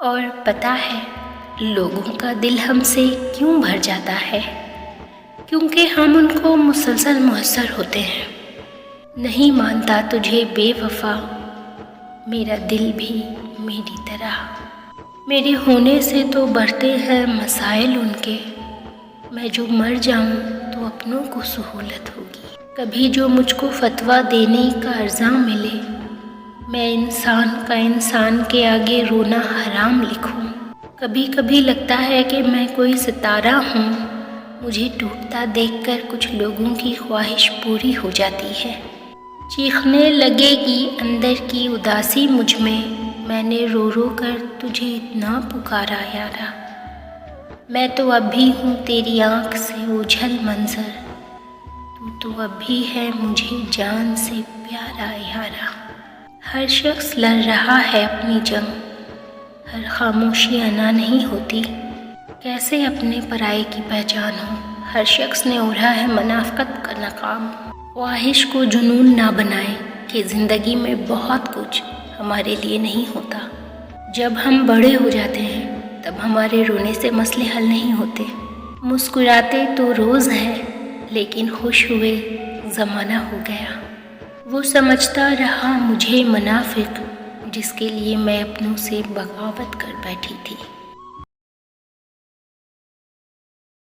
اور پتہ ہے لوگوں کا دل ہم سے کیوں بھر جاتا ہے؟ کیونکہ ہم ان کو مسلسل محسر ہوتے ہیں۔ نہیں مانتا تجھے بے وفا، میرا دل بھی میری طرح۔ میرے ہونے سے تو بڑھتے ہیں مسائل ان کے، میں جو مر جاؤں تو اپنوں کو سہولت ہوگی۔ کبھی جو مجھ کو فتویٰ دینے کا عرضہ ملے، میں انسان کے آگے رونا حرام لکھوں۔ کبھی کبھی لگتا ہے کہ میں کوئی ستارہ ہوں، مجھے ٹوٹتا دیکھ کر کچھ لوگوں کی خواہش پوری ہو جاتی ہے۔ چیخنے لگے گی اندر کی اداسی مجھ میں نے رو رو کر تجھے اتنا پکارا یارا۔ میں تو اب بھی ہوں تیری آنکھ سے اوجھل منظر، تو اب بھی ہے مجھے جان سے پیارا یارا۔ ہر شخص لڑ رہا ہے اپنی جنگ، ہر خاموشی انا نہیں ہوتی، کیسے اپنے پرائے کی پہچان ہو۔ ہر شخص نے اوڑھا ہے منافقت کا نقاب، خواہش کو جنون نہ بنائیں کہ زندگی میں بہت کچھ ہمارے لیے نہیں ہوتا۔ جب ہم بڑے ہو جاتے ہیں تب ہمارے رونے سے مسئلے حل نہیں ہوتے۔ مسکراتے تو روز ہیں لیکن خوش ہوئے زمانہ ہو گیا۔ وہ سمجھتا رہا مجھے منافق جس کے لیے میں اپنوں سے بغاوت کر بیٹھی تھی۔